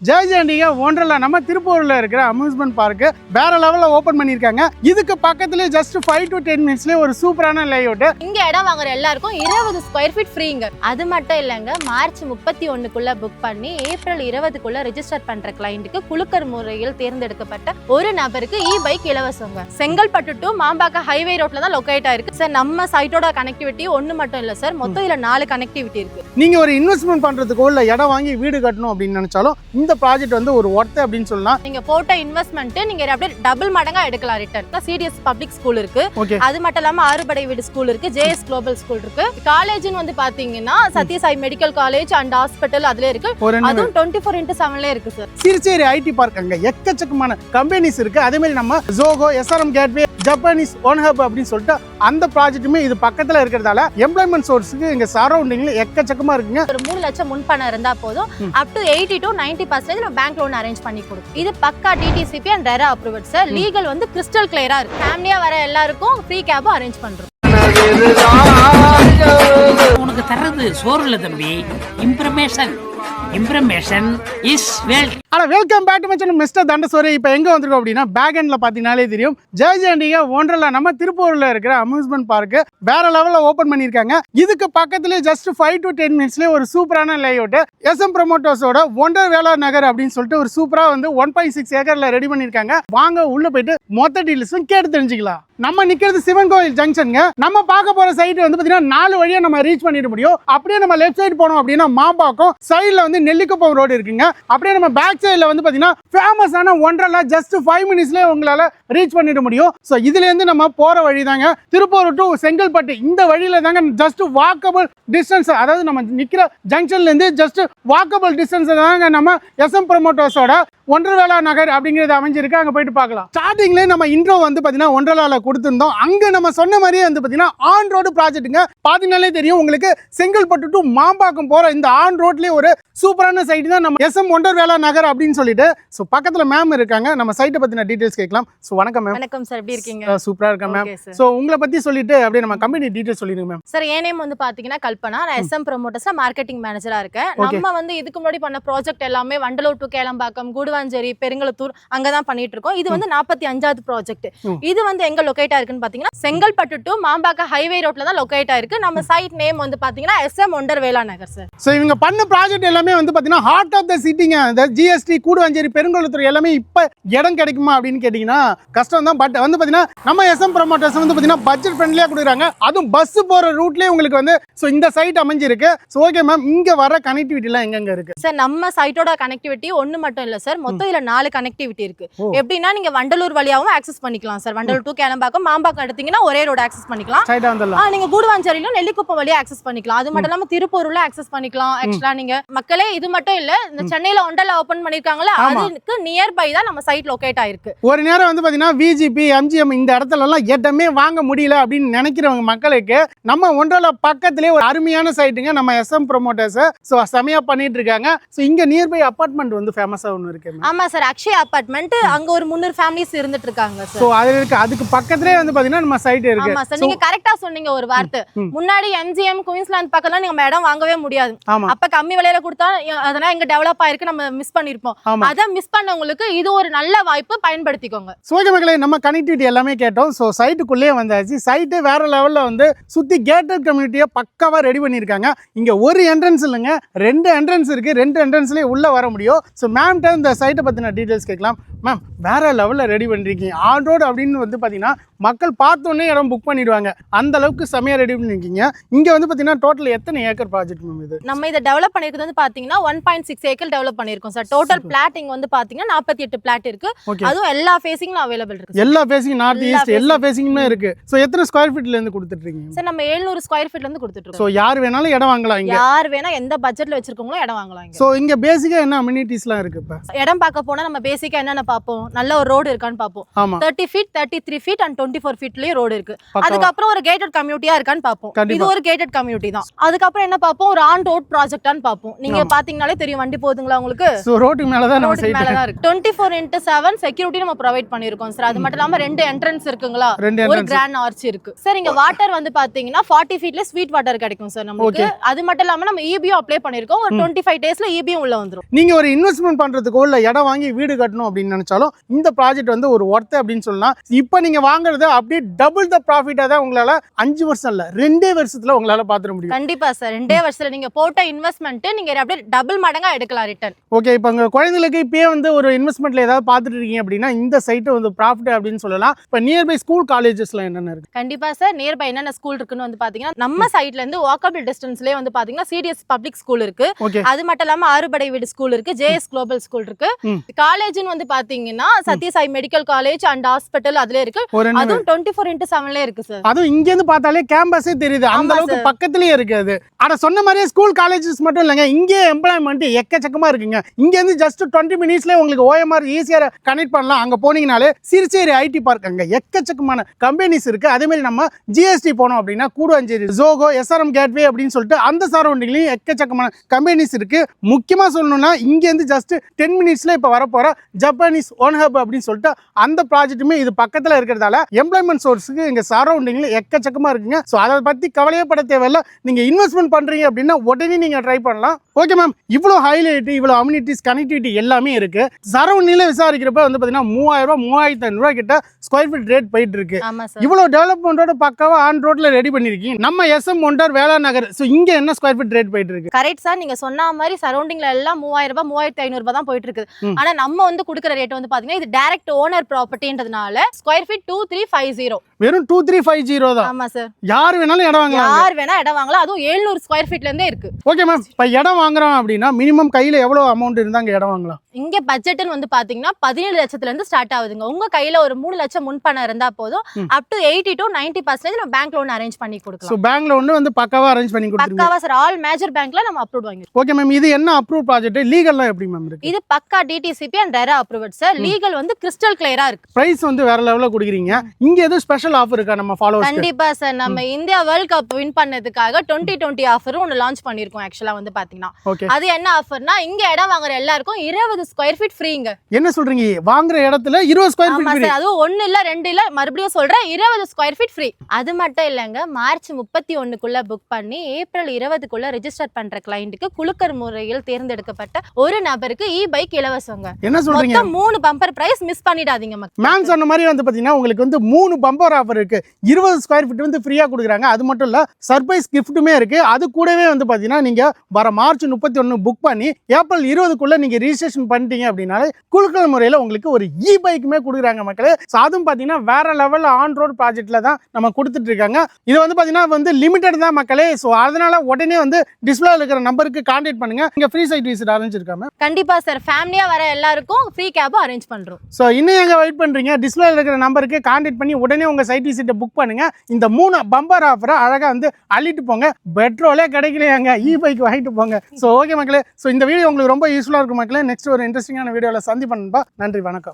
ஜெயஜெயண்டிகா ஒன்றரை நம்ம திருப்பூர்ல இருக்கிற அம்யூஸ்மெண்ட் பார்க் வேற லெவல்ல ஓபன் பண்ணிருக்காங்க. இதுக்கு பக்கத்துலயே ஜஸ்ட் 5 to 10 மினிட்ஸ்லயே ஒரு சூப்பரான லேஅவுட். இங்க இடம் வாங்குற எல்லாருக்கும் 20 ஸ்கொயர் ஃபீட் ஃப்ரீங்க. அது மட்டும் இல்லங்க, மார்ச் 31க்குள்ள புக் பண்ணி ஏப்ரல் 20க்குள்ள ரெஜிஸ்டர் பண்ற கிளையண்ட்டுக்கு குலுக்கர் முறையில் தேர்ந்தெடுக்கப்பட்ட ஒரு நபருக்கு பைக் இலவசங்க. செங்கல்பட்டு டு மாம்பாக்கம் ஹைவே ரோட்ல தான் லொகேட் ஆயிருக்கு சார். நம்ம சைட்டோட கனெக்டிவிட்டி ஒன்னு மட்டும் இல்ல சார், மொத்தம் இதுல 4 கனெக்டிவிட்டி இருக்கு. நீங்க ஒரு இன்வெஸ்ட்மெண்ட் பண்றதுக்கோ இல்ல இடம் வாங்கி வீடு கட்டணும் அப்படின்னு நினைச்சாலும் இந்த ப்ராஜெக்ட் வந்து ஒரு ஒர்த் அப்படின்னு சொல்லலாம். நீங்க போட்ட இன்வெஸ்ட்மெண்ட் நீங்க அப்படியே டபுள் மடங்கா எடுக்கலாம் ரிட்டர்ன். சிடிஎஸ் பப்ளிக் ஸ்கூல் இருக்கு, அது மட்டும் இல்லாம ஆறுபடை வீடு ஸ்கூல் இருக்கு, ஜேஎஸ் குளோபல் ஸ்கூல் இருக்கு. காலேஜ்னு வந்து பாத்தீங்கன்னா Sathya Sai medical college and hospital அதுல இருக்கு. அதுவும் 24x7 இருக்கு சார். சிறுச்சேரி ஐடி பார்க் அங்க எக்கச்சக்கமான கம்பெனிஸ் இருக்கு. அதே மாதிரி நம்ம Zoho, SRM gateway, Japanese one hub அப்படின்னு சொல்லிட்டு அந்த ப்ராஜெக்ட்டுமே இது பக்கத்துல இருக்கிறதால எம்ப்ளாய்மெண்ட் சோர்ஸுக்கு இங்க சரௌண்டிங்ல எக்கச்சக்கமா இருக்குங்க. ஒரு 3 லட்சம் முன்பணம் இருந்தா போதும், அப் டு 80 to 90% நம்ம பேங்க் லோன் அரேஞ்ச் பண்ணி கொடுக்கும். இது பக்கா DTCP and RERA approved sir. Legal வந்து கிறிஸ்டல் கிளியரா இருக்கு. ஃபேமிலியா வர எல்லாருக்கும் ஃப்ரீ கேபும் அரேஞ்ச் பண்றோம். உனக்கு தர்றது சோறு இல்ல தம்பி, information. Information is wealth. Welcome back to my channel mister Thandasori. இப்போ எங்க வந்திருக்கோம் அப்படின்னா பேக் எண்ட்ல பாத்தீங்கன்னாலே தெரியும், ஜெயஜெயண்டிகா ஒன்றரை நம்ம திருப்பூர்ல இருக்கிற அம்யூஸ்மெண்ட் பார்க் வேற லெவல்ல ஓபன் பண்ணிருக்காங்க. இதுக்கு பக்கத்துலயே ஜஸ்ட் 5 to 10 மினிட்ஸ்லயே ஒரு சூப்பரான லேஅவுட். எஸ்எம் ப்ரமோட்டர்ஸோட ஒண்டர் வேலா நகர் அப்படின்னு சொல்லிட்டு ஒரு சூப்பரா வந்து 1.6 ஏக்கர்ல ரெடி பண்ணிருக்காங்க. வாங்க உள்ள போயிட்டு மொத்த டீல்ஸும் கேட்டு தெரிஞ்சுக்கலாம். நம்ம நிக்கிறது சிவன் கோயில் ஜங்ஷனுங்க. நம்ம பார்க்க போற சைட் வந்து பாத்தீங்கன்னா 4 வழியா நம்ம ரீச் பண்ணிட முடியும். அப்படியே நம்ம லெஃப்ட் சைடு போனோம் அப்படின்னா மாம்பாக்கம், சைடுல வந்து நெல்லிக்குப்பம் ரோடு இருக்குங்க. அப்படியே நம்ம பேக் சைடுல வந்து பாத்தீங்கன்னா ஃபேமஸான ஒன்றரை ஜஸ்ட் 5 மினிட்ஸ்லயே உங்களால ரீச் பண்ணிட முடியும். சோ இதுல இருந்து நம்ம போற வழி தாங்க திருப்பூர் டு செங்கல்பட்டு. இந்த வழியில தாங்க ஜஸ்ட் வாக்கபிள் டிஸ்டன்ஸ், அதாவது நம்ம நிக்கிற ஜங்ஷன்ல இருந்து ஜஸ்ட் வாக்கபிள் டிஸ்டன்ஸ் தாங்க நம்ம எஸ்எம் ப்ரமோட்டர்ஸோட ஒன்றரை நகர் அப்படிங்கிறது அமைஞ்சிருக்கு. அங்க போயிட்டு பார்க்கலாம். ஸ்டார்டிங்ல நம்ம இன்ட்ரோ வந்து பாத்தீங்கன்னா ஒன்றரை கொடுத்திருந்தோம். அங்க நம்ம சொன்ன மாதிரியே வந்து பாத்தீங்கன்னா ஆன் ரோடு ப்ராஜெக்ட்டுங்க. பாத்தீங்கன்னாலே தெரியும் உங்களுக்கு, செங்கல்பட்டு டு மாம்பாக்கம் போற இந்த ஆன் ரோட்லயே ஒரு சூப்பரான சைட் தான் நம்ம எஸ்எம் ஒன்றரை நகர் அப்படின்னு சொல்லிட்டு. சோ பக்கத்துல மேம் இருக்காங்க, நம்ம சைட்டை பத்தின டீடைல்ஸ் கேட்கலாம். சோ வணக்கம் மேம். வணக்கம் சார், எப்படி இருக்கீங்க? சூப்பரா இருக்கேன் மேம். சோ உங்களை பத்தி சொல்லிட்டு அப்படியே நம்ம கம்பெனி டீடைல்ஸ் சொல்லிடுங்க மேம். சார் என் நேம் வந்து பாத்தீங்கன்னா கல்பனா. நான் எஸ்எம் ப்ரமோட்டர்ஸ்ல மார்க்கெட்டிங் மேனேஜரா இருக்கேன். நம்ம வந்து இதுக்கு முன்னாடி பண்ண ப்ராஜெக்ட் எல்லாமே வண்டலூர் டு கேளம்பாக்கம், கூடுவாஞ்சேரி, பெருங்கலத்தூர் அங்கதான் பண்ணிட்டு இருக்கோம். இது வந்து 45வது ப்ராஜெக்ட். இது வந்து எங்க லொகேட் ஆயிருக்குன்னு பாத்தீங்கன்னா செங்கல்பட்டு டு மாம்பாக்கம் ஹைவே ரோட்ல தான் லொகேட் ஆயிருக்கு. நம்ம சைட் நேம் வந்து பாத்தீங்கன்னா எஸ்எம் ஒண்டர்வேலா நகர் சார். சோ இவங்க பண்ண ப்ராஜெக்ட் எல்லாமே வந்து பாத்தீங்கன்னா ஹார்ட் ஆஃப் தி சிட்டிங்க. இந்த ஜிஎஸ்டி, கூடுவாஞ்சேரி, பெருங்கலத்தூர் எல்லாமே இப்ப இடம் கிடைக்குமா அப்படின்னு கேட்டீங்கன்னா கஷ்டம் தான். பட் வந்து பாத்தீங்கன்னா நம்ம எஸ்எம் ப்ரமோட்டர்ஸ் வந்து பாத்தீங்கன்னா பட்ஜெட் ஃப்ரெண்ட்லியா கொடுக்குறாங்க. அதுவும் பஸ் போற ரூட்லயே உங்களுக்கு வந்து சோ இந்த சைட் அமைஞ்சிருக்கு. சோ ஓகே மேம், இங்க வர கனெக்டிவிட்டி எல்லாம் எங்க இருக்கு சார்? நம்ம சைட்டோட கனெக்டிவிட்டி ஒன்னு மட்டும் இல்ல சார், மொத்தம் இதுல 4 கனெக்டிவிட்டி இருக்கு. எப்படின்னா நீங்க வண்டலூர் வழியாவும் ஆக்சஸ் பண்ணிக்கலாம் சார். வண்டலூர் டு கேளம்பாக்கம், மாம்பாக்கம் எடுத்தீங்கன்னா ஒரே ரோடு ஆக்சஸ் பண்ணிக்கலாம். நீங்க கூடுவாஞ்சேரியிலும் நெல்லிக்குப்பம் வழியா ஆக்சஸ் பண்ணிக்கலாம். அது மட்டும் இல்லாம திருப்பூர்ல ஆக்சஸ் பண்ணிக்கலாம். ஆக்சுவலா நீங்க மக்களே இது மட்டும் இல்ல, இந்த சென்னையில ஒண்டர்ல ஓபன் பண்ணிருக்காங்கல்ல, அதுக்கு நியர்பை தான் நம்ம சைட் லொகேட் ஆயிருக்கு. ஒரு நேரம் வந்து பாத்தீங்கன்னா விஜிபி, எம்ஜிஎம் இந்த இடத்துல எல்லாம் இடமே வாங்க முடியல அப்படின்னு நினைக்கிறவங்க மக்களுக்கு நம்ம ஒன்றரை பக்கத்திலே ஒரு அருமையான சைட்டுங்க நம்ம எஸ்எம் ப்ரமோட்டர்ஸ். சோ செமையா பண்ணிட்டு இருக்காங்க. சோ இங்க நியர்பை அபார்ட்மெண்ட் வந்து ஃபேமஸா ஒன்னு இருக்கு. ஆமா சார், அக்ஷய் அபார்ட்மெண்ட். அங்க ஒரு 300 ஃபேமிலிஸ் இருந்துட்டு இருக்காங்க சார். சோ அதுக்கு பக்கத்திலே வந்து பாத்தீங்கன்னா நம்ம சைட் இருக்கு. ஆமா சார், நீங்க கரெக்ட்டா சொன்னீங்க ஒரு வார்த்தை. முன்னாடி எம்ஜிஎம், குயின்ஸ்லாந்து பக்கத்துல நம்ம இடம் வாங்கவே முடியாது. அப்ப கம்மி விலையில கொடுத்தா அதனால இங்க டெவலப் ஆயிருக்கு, நம்ம மிஸ் பண்ணிருப்போம். அத மிஸ் பண்ணவங்களுக்கு இது ஒரு நல்ல வாய்ப்பு, பயன்படுத்திக்கோங்க. சோக மக்களே, நம்ம கனெக்டிவிட்டி எல்லாமே கேட்டோம். சோ சைட்டுக்குள்ளே வந்தாச்சு. சைட்டு வேற லெவல்ல வந்து சுத்தி கேட்டட் கம்யூனிட்டியை பக்காவா ரெடி பண்ணிருக்காங்க. இங்க ஒரு என்ட்ரன்ஸ் இல்லைங்க, 2 என்ட்ரன்ஸ் இருக்கு. 2 என்ட்ரன்ஸ்லயே உள்ள வர முடியும். சோ மேம்கிட்ட இந்த சைட்டை பத்தின டீடைல்ஸ் கேட்கலாம். மேம், வேற லெவல்ல ரெடி பண்ணிருக்கீங்க. ஆன் ரோடு அப்படின்னு வந்து பாத்தீங்கன்னா மக்கள் பார்த்தோன்னே இடம் புக் பண்ணிடுவாங்க, அந்த அளவுக்கு செமையா ரெடி பண்ணிருக்கீங்க. இங்க வந்து பாத்தீங்கன்னா டோட்டல் எத்தனை ஏக்கர் ப்ராஜெக்ட் மேம் இது? நம்ம இதை டெவலப் பண்ணிருக்கிறது வந்து பாத்தீங்கன்னா 1.6 ஏக்கர் டெவலப் பண்ணிருக்கோம் சார். டோட்டல் பிளாட்டிங் வந்து பாத்தீங்கன்னா 48 பிளாட் இருக்கு. அதுவும் எல்லா ஃபேசிங்ல அவைலபிள் இருக்கு. எல்லா ஃபேசிங், நார்த் ஈஸ்ட் எல்லா ஃபேசிங்குமே இருக்கு. சோ எத்தனை ஸ்கொயர் ஃபீட்ல இருந்து கொடுத்துட்டு இருக்கீங்க சார்? நம்ம 700 ஸ்கொயர் ஃபீட்ல இருந்து கொடுத்துட்டு இருக்கோம். சோ யார் வேணாலும் இடம் வாங்கலாம் இங்க. யார் வேணா எந்த பட்ஜெட்ல வச்சிருக்கோங்களோ இடம் வாங்கலாம் இங்க. சோ இங்க பேசிக்கா என்ன அம்யூனிட்டிஸ்லாம் இருக்கு? இப்ப இடம் பார்க்க போனா நம்ம பேசிக்கா என்னென்ன பாப்போம்? நல்ல ஒரு ரோடு இருக்கான்னு பாப்போம். 30 feet, 33 feet and 20 24 ஃபீட்லயே ரோடு இருக்கு. அதுக்கப்புறம் ஒரு கேட்டட் கம்யூனிட்டியா இருக்கான்னு பாப்போம். இது ஒரு கேட்டட் கம்யூனிட்டி தான். அதுக்கப்புறம் என்ன பாப்போம், ஒரு ஆன் ரோட் ப்ராஜெக்டான்னு பாப்போம். நீங்க பாத்தீங்கனாலே தெரியும் வண்டி போகுதுங்களா உங்களுக்கு. சோ ரோட்டுக்கு மேல தான் நம்ம சைட் மேல தான் இருக்கு. 24/7 செக்யூரிட்டி நம்ம ப்ரொவைட் பண்ணிருக்கோம் சார். அது மட்டும் இல்லாம 2 என்ட்ரன்ஸ் இருக்குங்களா, ஒரு கிராண்ட் ஆர்ச் இருக்கு சார். இங்க வாட்டர் வந்து பாத்தீங்கன்னா 40 ஃபீட்ல ஸ்வீட் வாட்டர் கிடைக்கும் சார் நமக்கு. அது மட்டும் இல்லாம நம்ம EBயும் அப்ளை பண்ணிருக்கோம். ஒரு 25 டேஸ்ல EBயும் உள்ள வந்துரும். நீங்க ஒரு இன்வெஸ்ட்மென்ட் பண்றதுக்கோ இல்ல இடம் வாங்கி வீடு கட்டணும் அப்படின்னு நினைச்சாலும் இந்த ப்ராஜெக்ட் வந்து ஒரு ஒர்த் அப்படின்னு சொல்லலாம். இப்போ நீங்க வாங்குறது அப்படியே டபுள் த ப்ராஃபிட்டா தான் உங்களால 5 வருஷம் இல்ல 2 வருஷத்துல உங்களால பாத்துற முடியும். கண்டிப்பா சார், 2 வருஷத்துல நீங்க போட்ட இன்வெஸ்ட்மென்ட் நீங்க அப்படியே டபுள் மடங்கா எடுக்கலாம் ரிட்டர்ன். ஓகே, இப்போ உங்க குழந்தைகளுக்கு இப்பயே வந்து ஒரு இன்வெஸ்ட்மெண்ட்ல ஏதாவது பாத்துட்டு இருக்கீங்க அப்படின்னா இந்த சைட் வந்து ப்ராஃபிட் அப்படின்னு சொல்லலாம். இப்போ நியர்பை ஸ்கூல் காலேஜஸ்ல என்னென்ன இருக்கு? கண்டிப்பா சார், நியர்பை என்னென்ன ஸ்கூல் இருக்குன்னு வந்து பாத்தீங்கன்னா நம்ம சைட்ல இருந்து வாக்கபிள் டிஸ்டன்ஸ்லயே வந்து பாத்தீங்கன்னா CDS பப்ளிக் ஸ்கூல் இருக்கு. அது மட்டும் இல்லாம ஆறுபடை வீடு ஸ்கூல் இருக்கு, JS குளோபல் ஸ்கூல் இருக்கு. காலேஜ்னு வந்து பாத்தீங்கன்னா Sathya Sai medical college and hospital அதுல இருக்கு. அதுவும் 24/7 இருக்கு சார். அதுவும் இங்க இருந்து பார்த்தாலே கேம்பஸே தெரியுது, அந்த அளவுக்கு பக்கத்துலயே இருக்கு. அது அட சொன்ன மாதிரியே ஸ்கூல் காலேஜஸ் மட்டும் இல்லங்க, இங்கே எம்ப்ளாய்மெண்ட் எக்கச்சக்கமா இருக்குங்க. இங்க இருந்து ஜஸ்ட் 20 மினிட்ஸ்ல உங்களுக்கு OMR ஈஸியா கனெக்ட் பண்ணலாம். அங்க போனீங்கனாலே சிறுச்சேரி IT பார்க், அங்க எக்கச்சக்கமான கம்பெனிஸ் இருக்கு. அதே மாதிரி நம்ம GST போனோம் அப்படின்னா கூடுவாஞ்சேரி ஜோகோ SRM கேட்வே அப்படின்னு சொல்லிட்டு அந்த சரௌண்டிங்லயும் எக்கச்சக்கமான கம்பெனிஸ் இருக்கு. முக்கியமா சொல்லணும்னா இங்க இருந்து ஜஸ்ட் 10 மினிட்ஸ்ல இப்ப வரப்போற ஜப்பானீஸ் ஒன் ஹப் அப்படின்னு சொல்லிட்டு அந்த ப்ராஜெக்ட்டுமே இது பக்கத்துல இருக்கிறதால எம்ப்ளாய்மெண்ட் சோர்ஸுக்கு இங்க சரௌண்டிங்ல எக்கச்சக்கமா இருக்குங்க. ஸோ அதை பத்தி கவலையே பட தேவையில்ல. நீங்க இன்வெஸ்ட்மெண்ட் பண்றீங்க அப்படின்னா உடனே நீங்க ட்ரை பண்ணலாம். ஓகே மேம், இவ்வளோ ஹைலைட், இவ்வளோ அம்யூனிட்டிஸ், கனெக்டிவிட்டி எல்லாமே இருக்கு. சரௌண்டிங்ல விசாரிக்கிறப்ப வந்து பாத்தீங்கன்னா 3000 ரூபாய் 3500 ரூபாய் கிட்ட ஸ்கொயர் ஃபீட் ரேட் போயிட்டு இருக்கு. இவ்வளோ டெவலப்மெண்டோட பக்காவா ஆன் ரோட்ல ரெடி பண்ணிருக்கீங்க. நம்ம SM ஒண்டர் வேளா நகர். ஸோ இங்க என்ன ஸ்கொயர் ஃபீட் ரேட் போயிட்டு இருக்கு? கரெக்ட் சார், நீங்க சொன்ன மாதிரி சரௌண்டிங்ல எல்லாம் 3000 ரூபாய் 3500 ரூபாய் தான் போயிட்டு இருக்கு. ஆனா நம்ம வந்து கொடுக்குற ரேட் வந்து பாத்தீங்கன்னா இது டைரக்ட் ஓனர் ப்ராப்பர்ட்டின்றதுனால ஸ்கொயர் ஃபீட் 2350. வெறும் 2350 தான். ஆமா சார், யார் வேணாலும் இடம் வாங்கலாம். யார் வேணா இடம் வாங்கலாம். அதுவும் 700 ஸ்கொயர் ஃபீட்ல இருந்தே இருக்கு. ஓகே மேம், இப்போ இடம் வாங்குறோம் அப்படின்னா மினிமம் கையில எவ்வளவு அமௌண்ட் இருந்தா அங்க இடம் வாங்கலாம்? இங்க பட்ஜெட்னு வந்து பாத்தீங்கன்னா 17 லட்சத்துல இருந்து ஸ்டார்ட் ஆகுதுங்க. உங்க கையில ஒரு 3 லட்சம் முன்பணம் இருந்தா போதும். அப் டு 80 to 90% நம்ம பேங்க் லோன் அரேஞ்ச் பண்ணி கொடுக்கலாம். சோ பேங்க் லோன் வந்து பக்காவா அரேஞ்ச் பண்ணி கொடுத்துருங்க. பக்காவா சார், ஆல் மேஜர் பேங்க்ல நம்ம அப்ரூவ் வாங்கிருக்கோம். ஓகே மேம், இது என்ன அப்ரூவ் ப்ராஜெக்ட்? லீகல்லாம் எப்படி மேம் இருக்கு? இது பக்கா DTCP and RERA approved sir. Legal வந்து கிறிஸ்டல் கிளியரா இருக்கு. பிரைஸ் வந்து வேற லெவல்ல கொடுக்குறீங்க. இங்க ஏதோ ஸ்பெஷல் ஆஃபர் இருக்கா நம்ம ஃபாலோவர்ஸ்க்கு? கண்டிப்பா சார், நம்ம இந்தியா வேர்ல்ட் கப் வின் பண்ணதுக்காக 2020 ஆஃபர் ஒன்னு லான்ச் பண்ணிருக்கோம். ஆக்சுவலா வந்து பாத்தீங்கன்னா அது என்ன ஆஃபர்னா இங்க இடம் வாங்குற எல்லாருக்கும் 20 ஸ்கொயர் ஃபீட் ஃப்ரீங்க. என்ன சொல்றீங்க? வாங்குற இடத்துல 20 ஸ்கொயர் ஃபீட் ஃப்ரீ? அது 1 இல்ல 2 இல்ல, மறுபடியும் சொல்றேன், 20 ஸ்கொயர் ஃபீட் ஃப்ரீ. அது மட்டும் இல்லங்க, மார்ச் 31க்குள்ள புக் பண்ணி ஏப்ரல் 20க்குள்ள ரெஜிஸ்டர் பண்ற கிளையண்ட்டுக்கு குலுக்கர் முறையில் தேர்ந்தெடுக்கப்பட்ட ஒரு நபருக்கு பைக் இலவசங்க. என்ன சொல்றீங்க? மொத்தம் 3 பம்பர் பிரைஸ், மிஸ் பண்ணிடாதீங்க மக்கள். மேம் சொன்ன மாதிரி வந்து பாத்தீங்கன்னா உங்களுக்கு வந்து 3 பம்பர் ஆஃபர் இருக்கு. 20 ஸ்கொயர் ஃபீட் வந்து ஃப்ரீயா கொடுக்குறாங்க. அது மட்டும் இல்ல சர்ப்ரைஸ் கிஃப்ட்டுமே இருக்கு. அது கூடவே வந்து பாத்தீங்கன்னா நீங்க வர மார்ச் 31 புக் பண்ணி ஏப்ரல் 20க்குள்ள நீங்க ரிஜிஸ்ட்ரேஷன் பண்ணிட்டீங்க அப்படின்னாலே குலுக்கல் முறையில உங்களுக்கு ஒரு பைக்குமே கொடுக்குறாங்க மக்களே. அதுவும் பாத்தீங்கன்னா வேற லெவல்ல ஆன் ரோட் ப்ராஜெக்ட்ல தான் நம்ம கொடுத்துட்டு இருக்காங்க. இது வந்து பாத்தீங்கன்னா வந்து லிமிடெட் தான் மக்களே. ஸோ அதனால உடனே வந்து டிஸ்பிளேல இருக்கிற நம்பருக்கு கான்டாக்ட் பண்ணுங்க. இங்க ஃப்ரீ சைட் விசிட் அரேஞ்ச் இருக்காம? கண்டிப்பா சார், ஃபேமிலியா வர எல்லாருக்கும் ஃப்ரீ கேப் அரேஞ்ச் பண்றோம். ஸோ இன்னும் எங்க வெயிட் பண்றீங்க? டிஸ்பிளேல இருக்கிற நம்பருக்கு கான்டாக்ட் பண்ணி உடனே உங்க சைட் விசிட்டை புக் பண்ணுங்க. இந்த 3 பம்பர் ஆஃபரை அழகா வந்து அள்ளிட்டு போங்க. பெட்ரோலே கிடைக்கலையாங்க, பைக் வாங்கிட்டு போங்க. ஸோ ஓகே மக்களே, ஸோ இந்த வீடியோ உங்களுக்கு ரொம்ப யூஸ்ஃபுல்லா இருக்கும் மக்களே. நெக்ஸ்ட் ஒரு இன்ட்ரெஸ்டிங்கான வீடியோல சந்திப்பேன்பா. நன்றி, வணக்கம்.